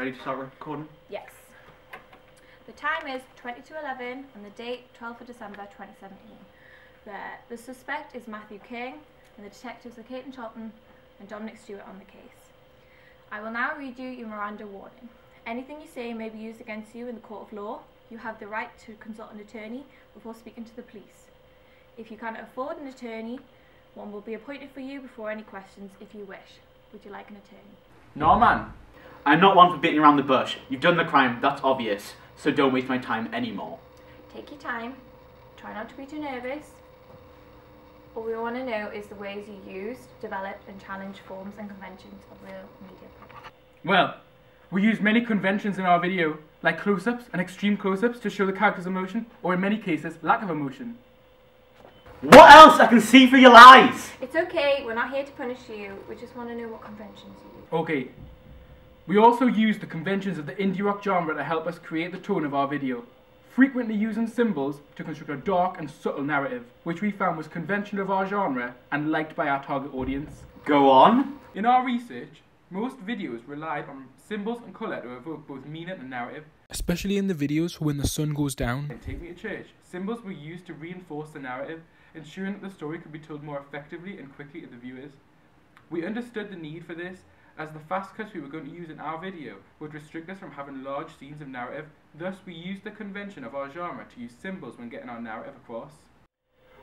Ready to start recording? Yes. The time is 22:11 and the date 12th of December 2017. The suspect is Matthew King and the detectives are Caitlin Charlton and Dominic Stewart on the case. I will now read you your Miranda warning. Anything you say may be used against you in the court of law. You have the right to consult an attorney before speaking to the police. If you cannot afford an attorney, one will be appointed for you before any questions if you wish. Would you like an attorney? No, man. I'm not one for beating around the bush. You've done the crime, that's obvious. So don't waste my time anymore. Take your time. Try not to be too nervous. All we want to know is the ways you use, develop and challenge forms and conventions of real media products. Well, we use many conventions in our video, like close-ups and extreme close-ups to show the character's emotion, or in many cases, lack of emotion. What else? I can see through your lies! It's okay, we're not here to punish you. We just want to know what conventions you use. Okay. We also use the conventions of the indie rock genre to help us create the tone of our video, frequently using symbols to construct a dark and subtle narrative, which we found was conventional of our genre and liked by our target audience. Go on. In our research, most videos relied on symbols and colour to evoke both meaning and narrative. Especially in the videos when the sun goes down. In Take Me to Church, symbols were used to reinforce the narrative, ensuring that the story could be told more effectively and quickly to the viewers. We understood the need for this, as the fast cuts we were going to use in our video would restrict us from having large scenes of narrative. Thus we used the convention of our genre to use symbols when getting our narrative across.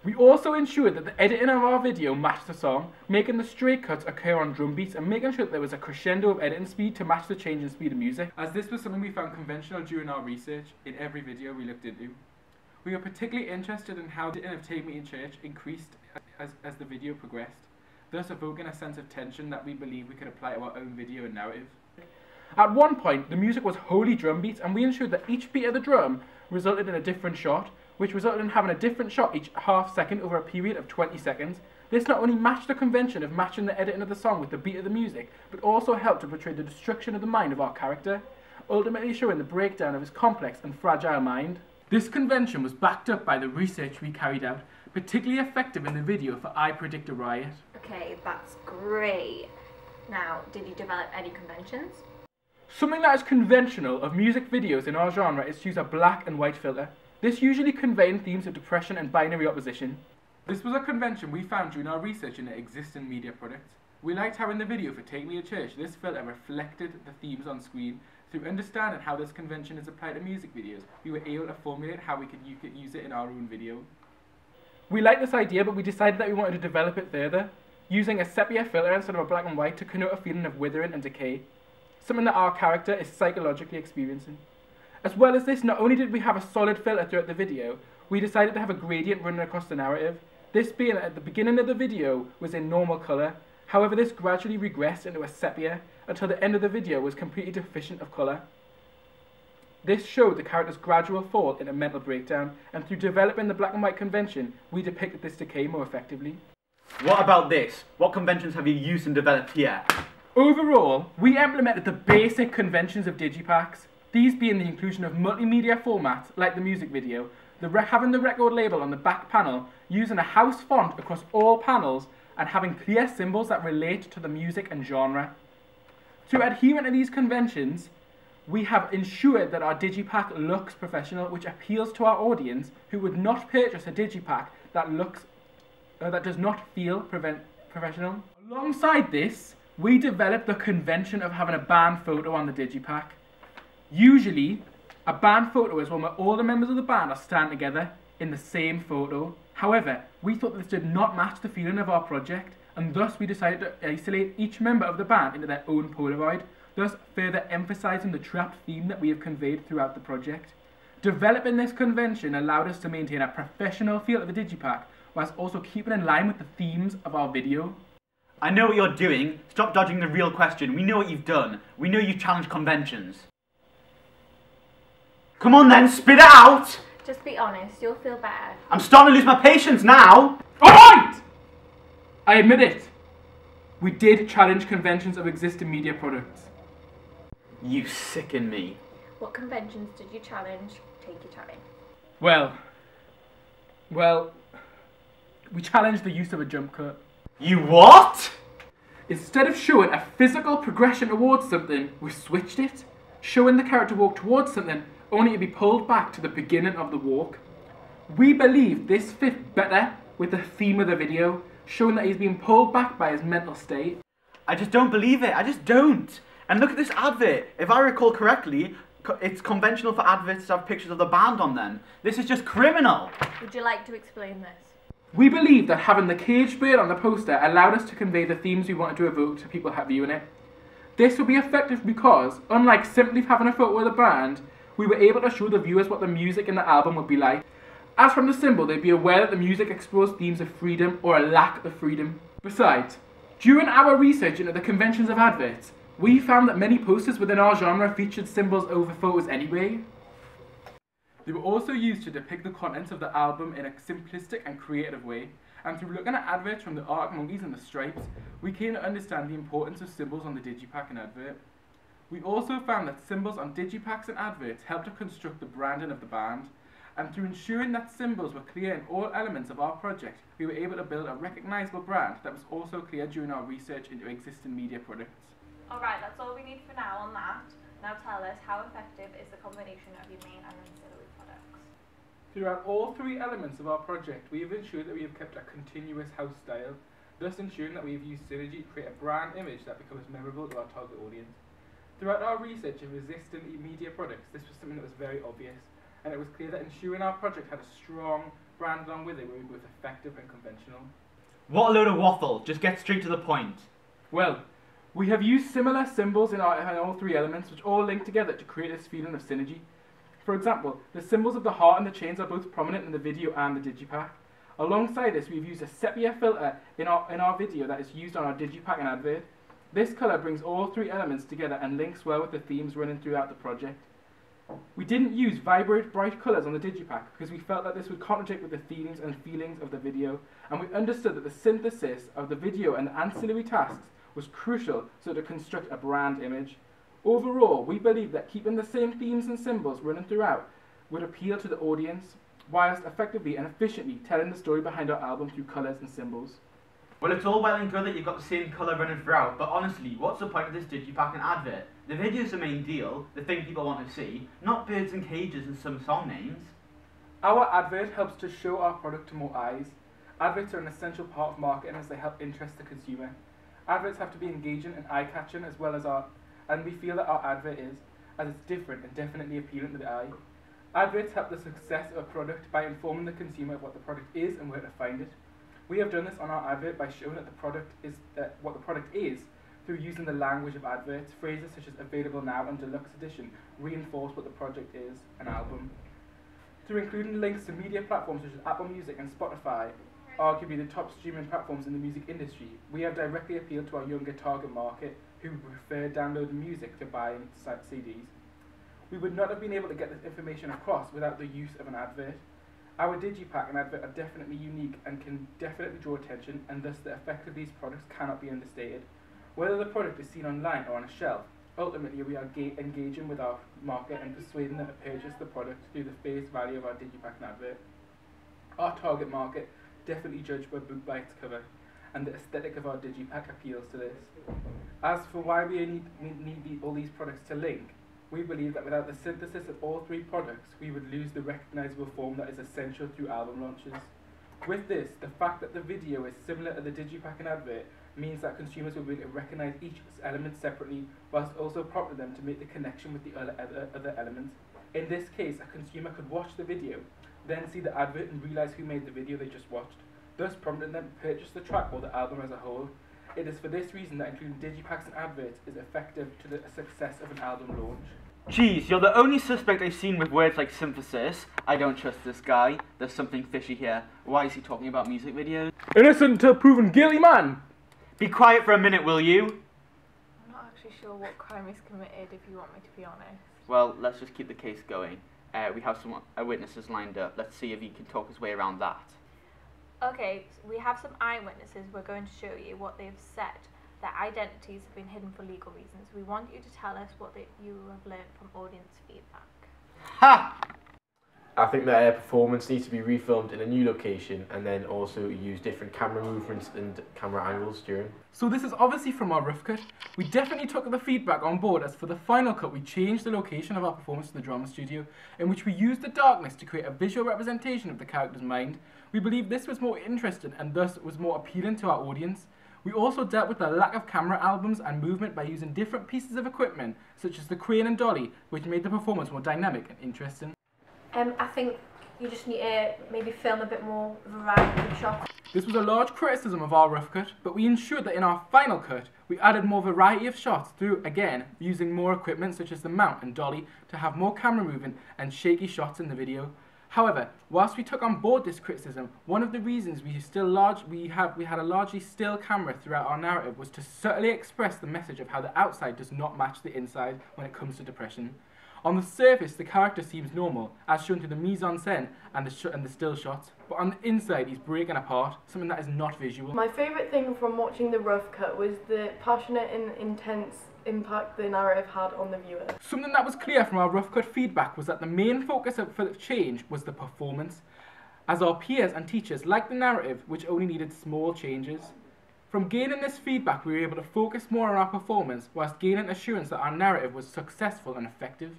We also ensured that the editing of our video matched the song, making the straight cuts occur on drum beats and making sure that there was a crescendo of editing speed to match the change in speed of music, as this was something we found conventional during our research in every video we looked into. We were particularly interested in how the editing of Take Me to Church increased as the video progressed, thus evoking a sense of tension that we believe we could apply to our own video and narrative. At one point, the music was wholly drum beats, and we ensured that each beat of the drum resulted in a different shot, which resulted in having a different shot each half second over a period of 20 seconds. This not only matched the convention of matching the editing of the song with the beat of the music, but also helped to portray the destruction of the mind of our character, ultimately showing the breakdown of his complex and fragile mind. This convention was backed up by the research we carried out, particularly effective in the video for I Predict a Riot. Okay, that's great. Now, did you develop any conventions? Something that is conventional of music videos in our genre is to use a black and white filter. This usually conveying themes of depression and binary opposition. This was a convention we found during our research into existing media products. We liked how in the video for Take Me to Church, this filter reflected the themes on screen. Through understanding how this convention is applied to music videos, we were able to formulate how we could use it in our own video. We liked this idea, but we decided that we wanted to develop it further, using a sepia filter instead of a black and white to connote a feeling of withering and decay, something that our character is psychologically experiencing. As well as this, not only did we have a solid filter throughout the video, we decided to have a gradient running across the narrative. This being at the beginning of the video was in normal colour, however this gradually regressed into a sepia until the end of the video was completely deficient of colour. This showed the character's gradual fall into mental breakdown, and through developing the black and white convention, we depicted this decay more effectively. What about this? What conventions have you used and developed here? Overall, we implemented the basic conventions of digipacks, these being the inclusion of multimedia formats like the music video, having the record label on the back panel, using a house font across all panels, and having clear symbols that relate to the music and genre. To adhere to these conventions, we have ensured that our digipack looks professional, which appeals to our audience who would not purchase a digipack that does not feel professional. Alongside this, we developed the convention of having a band photo on the digipack. Usually, a band photo is one where all the members of the band are standing together in the same photo. However, we thought this did not match the feeling of our project, and thus we decided to isolate each member of the band into their own Polaroid, thus further emphasising the trapped theme that we have conveyed throughout the project. Developing this convention allowed us to maintain a professional feel to the digipack, whilst also keeping in line with the themes of our video. I know what you're doing. Stop dodging the real question. We know what you've done. We know you've challenged conventions. Come on then, spit it out! Just be honest, you'll feel better. I'm starting to lose my patience now! Alright! I admit it. We did challenge conventions of existing media products. You sicken me. What conventions did you challenge? Take your time. Well, we challenged the use of a jump cut. You what? Instead of showing a physical progression towards something, we switched it. showing the character walk towards something only to be pulled back to the beginning of the walk. We believe this fit better with the theme of the video, showing that he's being pulled back by his mental state. I just don't believe it. I just don't. And look at this advert. If I recall correctly, it's conventional for adverts to have pictures of the band on them. This is just criminal. Would you like to explain this? We believe that having the cage bird on the poster allowed us to convey the themes we wanted to evoke to people viewing it. This would be effective because, unlike simply having a photo of the band, we were able to show the viewers what the music in the album would be like. As from the symbol, they'd be aware that the music explores themes of freedom or a lack of freedom. Besides, during our research into the conventions of adverts, we found that many posters within our genre featured symbols over photos anyway. They were also used to depict the contents of the album in a simplistic and creative way, and through looking at adverts from the Arctic Monkeys and the Stripes, we came to understand the importance of symbols on the digipack and advert. We also found that symbols on digipacks and adverts helped to construct the branding of the band, and through ensuring that symbols were clear in all elements of our project, we were able to build a recognisable brand that was also clear during our research into existing media products. Alright, that's all we need for now on that. Now tell us, how effective is the combination of your main and ancillary products? Throughout all three elements of our project, we have ensured that we have kept a continuous house style, thus ensuring that we have used synergy to create a brand image that becomes memorable to our target audience. Throughout our research of existing media products, this was something that was very obvious, and it was clear that ensuring our project had a strong brand along with it would be both effective and conventional. What a load of waffle. Just get straight to the point. Well, we have used similar symbols in all three elements, which all link together to create this feeling of synergy. For example, the symbols of the heart and the chains are both prominent in the video and the digipack. Alongside this, we've used a sepia filter in our video that is used on our digipack and advert. This colour brings all three elements together and links well with the themes running throughout the project. We didn't use vibrant, bright colours on the digipack because we felt that this would contradict with the themes and feelings of the video, and we understood that the synthesis of the video and the ancillary tasks was crucial so to construct a brand image. Overall, we believe that keeping the same themes and symbols running throughout would appeal to the audience, whilst effectively and efficiently telling the story behind our album through colours and symbols. Well, it's all well and good that you've got the same colour running throughout, but honestly, what's the point of this digipack and advert? The video's the main deal, the thing people want to see, not birds and cages and some song names. Our advert helps to show our product to more eyes. Adverts are an essential part of marketing as they help interest the consumer. Adverts have to be engaging and eye-catching as well as and we feel that our advert is, as it's different and definitely appealing to the eye. Adverts help the success of a product by informing the consumer of what the product is and where to find it. We have done this on our advert by showing that the product is what the product is through using the language of adverts. Phrases such as available now and deluxe edition reinforce what the project is, an album. Through including links to media platforms such as Apple Music and Spotify, arguably the top streaming platforms in the music industry, we have directly appealed to our younger target market who prefer downloading music to buying CDs. We would not have been able to get this information across without the use of an advert. Our digipack and advert are definitely unique and can definitely draw attention, and thus the effect of these products cannot be understated. Whether the product is seen online or on a shelf, ultimately we are engaging with our market and persuading them to purchase the product through the face value of our digipack and advert. Our target market definitely judged by book by its cover, and the aesthetic of our digipack appeals to this. As for why we need all these products to link, we believe that without the synthesis of all three products, we would lose the recognisable form that is essential through album launches. With this, the fact that the video is similar to the digipack and advert means that consumers will be able to recognise each element separately, whilst also prompting them to make the connection with the other elements. In this case, a consumer could watch the video, then see the advert and realise who made the video they just watched, thus prompting them to purchase the track or the album as a whole. It is for this reason that including digipacks and adverts is effective to the success of an album launch. Jeez, you're the only suspect I've seen with words like synthesis. I don't trust this guy. There's something fishy here. Why is he talking about music videos? Innocent until proven guilty, man! Be quiet for a minute, will you? I'm not actually sure what crime is committed, if you want me to be honest. Well, let's just keep the case going. We have some witnesses lined up. Let's see if he can talk his way around that. Okay, so we have some eyewitnesses. We're going to show you what they've said. Their identities have been hidden for legal reasons. We want you to tell us what you have learned from audience feedback. Ha! I think that their performance needs to be refilmed in a new location and then also use different camera movements and camera angles during. So this is obviously from our rough cut. We definitely took the feedback on board, as for the final cut we changed the location of our performance to the drama studio, in which we used the darkness to create a visual representation of the character's mind. We believe this was more interesting and thus was more appealing to our audience. We also dealt with the lack of camera albums and movement by using different pieces of equipment, such as the crane and dolly, which made the performance more dynamic and interesting. I think you just need to maybe film a bit more variety of shots. This was a large criticism of our rough cut, but we ensured that in our final cut, we added more variety of shots through, again, using more equipment such as the mount and dolly to have more camera movement and shaky shots in the video. However, whilst we took on board this criticism, one of the reasons we had a largely still camera throughout our narrative was to subtly express the message of how the outside does not match the inside when it comes to depression. On the surface, the character seems normal, as shown through the mise-en-scène and the still shots, but on the inside he's breaking apart, something that is not visual. My favourite thing from watching the rough cut was the passionate and intense impact the narrative had on the viewer. Something that was clear from our rough cut feedback was that the main focus for the change was the performance, as our peers and teachers liked the narrative, which only needed small changes. From gaining this feedback, we were able to focus more on our performance, whilst gaining assurance that our narrative was successful and effective.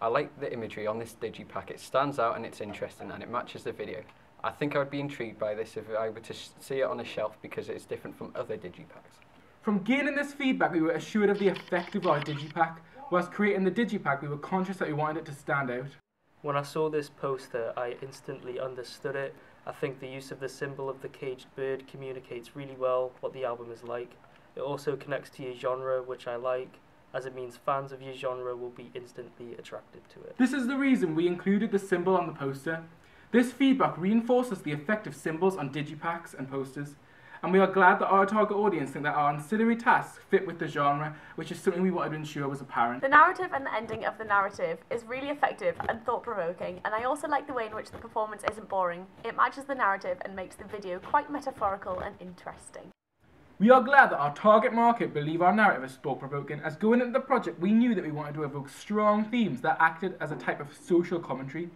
I like the imagery on this digipack. It stands out and it's interesting and it matches the video. I think I would be intrigued by this if I were to see it on a shelf because it's different from other digipacks. From gaining this feedback, we were assured of the effect of our digipack. Whilst creating the digipack, we were conscious that we wanted it to stand out. When I saw this poster, I instantly understood it. I think the use of the symbol of the caged bird communicates really well what the album is like. It also connects to your genre, which I like, as it means fans of your genre will be instantly attracted to it. This is the reason we included the symbol on the poster. This feedback reinforces the effect of symbols on digipacks and posters, and we are glad that our target audience think that our ancillary tasks fit with the genre, which is something we wanted to ensure was apparent. The narrative and the ending of the narrative is really effective and thought-provoking, and I also like the way in which the performance isn't boring. It matches the narrative and makes the video quite metaphorical and interesting. We are glad that our target market believe our narrative is thought-provoking, as going into the project we knew that we wanted to evoke strong themes that acted as a type of social commentary.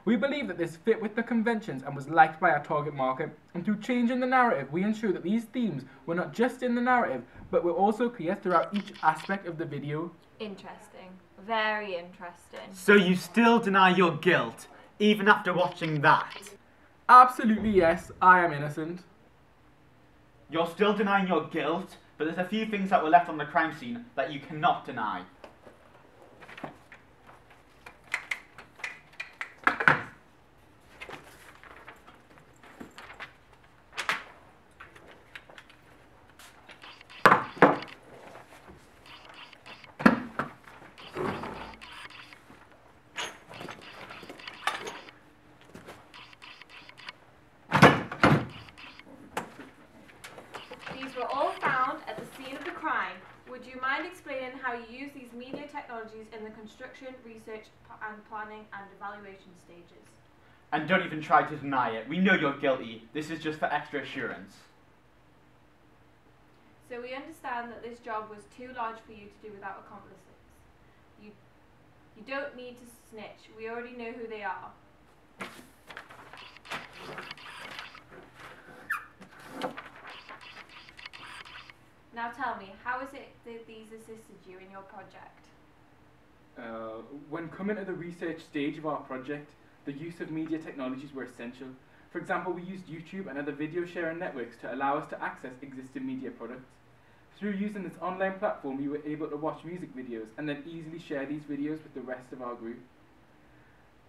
We believe that this fit with the conventions and was liked by our target market, and through changing the narrative we ensured that these themes were not just in the narrative, but were also clear throughout each aspect of the video. Interesting. Very interesting. So you still deny your guilt, even after watching that? Absolutely yes, I am innocent. You're still denying your guilt, but there's a few things that were left on the crime scene that you cannot deny. These were all found at the scene of the crime. Would you mind explaining how you use these media technologies in the construction, research and planning and evaluation stages? And don't even try to deny it. We know you're guilty. This is just for extra assurance. So we understand that this job was too large for you to do without accomplices. You don't need to snitch. We already know who they are. Now tell me, how is it that these assisted you in your project? When coming to the research stage of our project, the use of media technologies were essential. For example, we used YouTube and other video sharing networks to allow us to access existing media products. Through using this online platform, we were able to watch music videos and then easily share these videos with the rest of our group.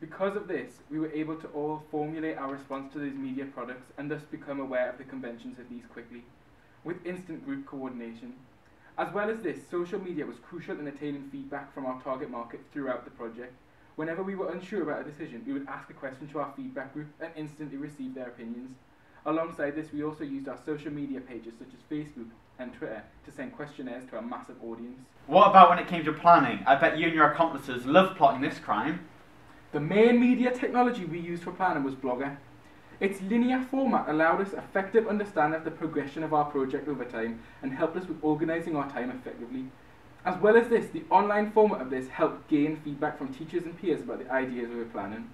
Because of this, we were able to all formulate our response to these media products and thus become aware of the conventions of these quickly, with instant group coordination. As well as this, social media was crucial in attaining feedback from our target market throughout the project. Whenever we were unsure about a decision, we would ask a question to our feedback group and instantly receive their opinions. Alongside this, we also used our social media pages such as Facebook and Twitter to send questionnaires to a massive audience. What about when it came to planning? I bet you and your accomplices loved plotting this crime. The main media technology we used for planning was Blogger. Its linear format allowed us effective understanding of the progression of our project over time and helped us with organising our time effectively. As well as this, the online format of this helped gain feedback from teachers and peers about the ideas we were planning.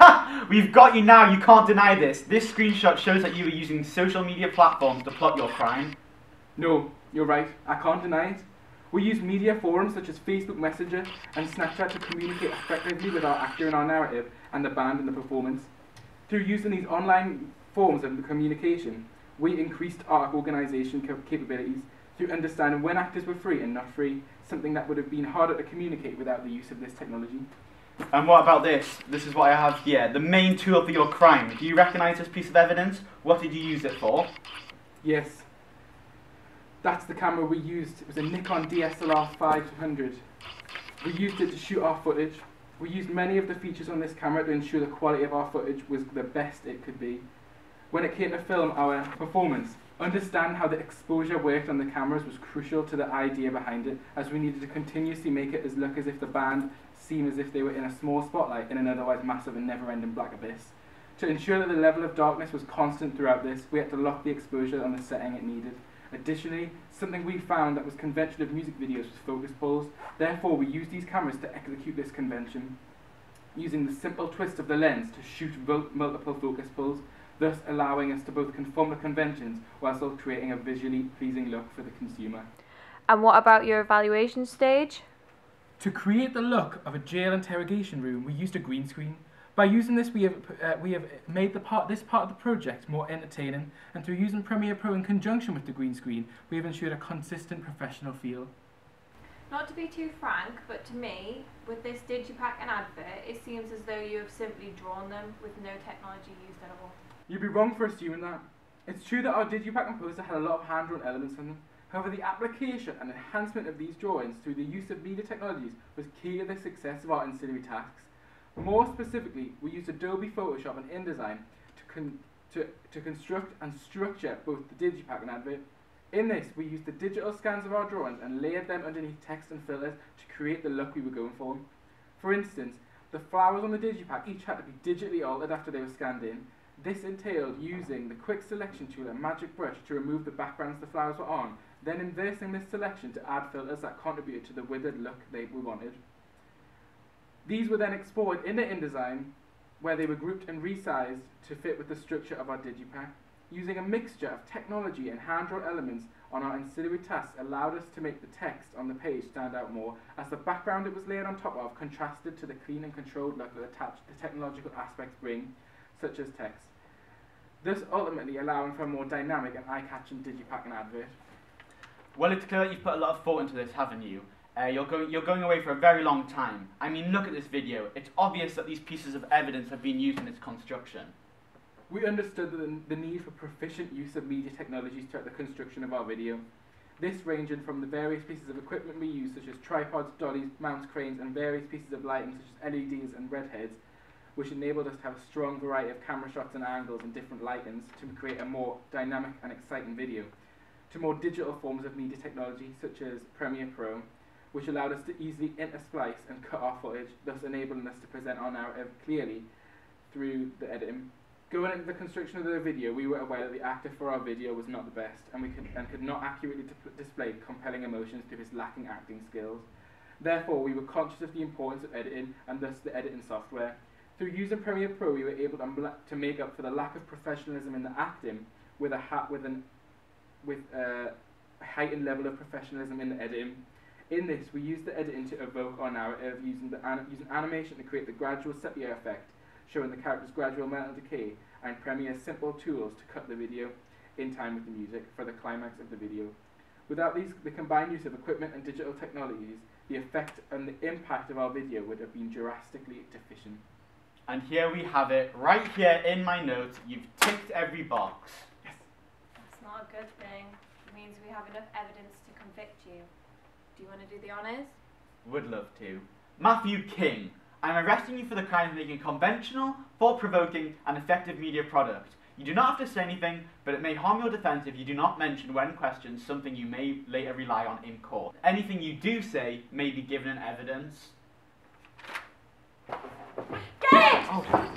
Ha! We've got you now, you can't deny this. This screenshot shows that you were using social media platforms to plot your crime. No, you're right. I can't deny it. We use media forums such as Facebook Messenger and Snapchat to communicate effectively with our actor in our narrative and the band in the performance. Through using these online forms of communication, we increased our organisation capabilities through understanding when actors were free and not free, something that would have been harder to communicate without the use of this technology. And what about this? This is what I have here, the main tool for your crime. Do you recognise this piece of evidence? What did you use it for? Yes. That's the camera we used. It was a Nikon DSLR 500. We used it to shoot our footage. We used many of the features on this camera to ensure the quality of our footage was the best it could be. When it came to film our performance, understand how the exposure worked on the cameras was crucial to the idea behind it, as we needed to continuously make it look as if the band seemed as if they were in a small spotlight in an otherwise massive and never-ending black abyss. To ensure that the level of darkness was constant throughout this, we had to lock the exposure on the setting it needed. Additionally, something we found that was conventional of music videos was focus pulls. Therefore, we used these cameras to execute this convention, using the simple twist of the lens to shoot multiple focus pulls, thus allowing us to both conform the conventions whilst also creating a visually pleasing look for the consumer. And what about your evaluation stage? To create the look of a jail interrogation room, we used a green screen. By using this, we have made this part of the project more entertaining, and through using Premiere Pro in conjunction with the green screen, we have ensured a consistent professional feel. Not to be too frank, but to me, with this digipack and advert, it seems as though you have simply drawn them with no technology used at all. You'd be wrong for assuming that. It's true that our digipack and poster had a lot of hand-drawn elements in them. However, the application and enhancement of these drawings through the use of media technologies was key to the success of our ancillary tasks. More specifically, we used Adobe Photoshop and InDesign to construct and structure both the digipack and advert. In this, we used the digital scans of our drawings and layered them underneath text and filters to create the look we were going for. For instance, the flowers on the digipack each had to be digitally altered after they were scanned in. This entailed using the quick selection tool and magic brush to remove the backgrounds the flowers were on, then inversing this selection to add filters that contributed to the withered look we wanted. These were then exported into InDesign, where they were grouped and resized to fit with the structure of our digipack. Using a mixture of technology and hand-drawn elements on our ancillary tasks allowed us to make the text on the page stand out more, as the background it was layered on top of contrasted to the clean and controlled look that the technological aspects bring, such as text, thus ultimately allowing for a more dynamic and eye-catching digipack and advert. Well, it's clear that you've put a lot of thought into this, haven't you? You're going away for a very long time. I mean, look at this video. It's obvious that these pieces of evidence have been used in its construction. We understood the need for proficient use of media technologies throughout the construction of our video. This ranging from the various pieces of equipment we use, such as tripods, dollies, mounts, cranes, and various pieces of lighting, such as LEDs and redheads, which enabled us to have a strong variety of camera shots and angles and different lightings to create a more dynamic and exciting video, to more digital forms of media technology, such as Premiere Pro, which allowed us to easily intersplice and cut our footage, thus enabling us to present our narrative clearly through the editing. Going into the construction of the video, we were aware that the actor for our video was not the best, and could not accurately display compelling emotions through his lacking acting skills. Therefore, we were conscious of the importance of editing, and thus the editing software. Through using Premiere Pro, we were able to make up for the lack of professionalism in the acting with a heightened level of professionalism in the editing. In this, we used the editing to evoke our narrative, using animation to create the gradual sepia effect, showing the character's gradual mental decay, and Premiere's simple tools to cut the video in time with the music for the climax of the video. Without the combined use of equipment and digital technologies, the effect and the impact of our video would have been drastically deficient. And here we have it, right here in my notes. You've ticked every box. Yes. That's not a good thing. It means we have enough evidence to convict you. Do you want to do the honours? Would love to. Matthew King, I'm arresting you for the crime of making a conventional, thought-provoking, and effective media product. You do not have to say anything, but it may harm your defence if you do not mention when questioned something you may later rely on in court. Anything you do say may be given in evidence. Get it! Oh.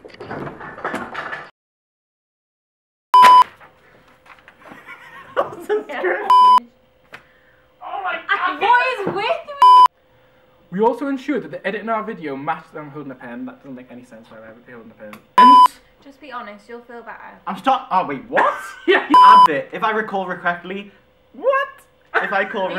What is with me? We also ensured that the edit in our video matched. I'm holding a pen. That doesn't make any sense. Why would I be holding a pen? Just be honest, you'll feel better. I'm stop. Oh wait, what? Yeah. Add it. If I recall correctly. What? If I call.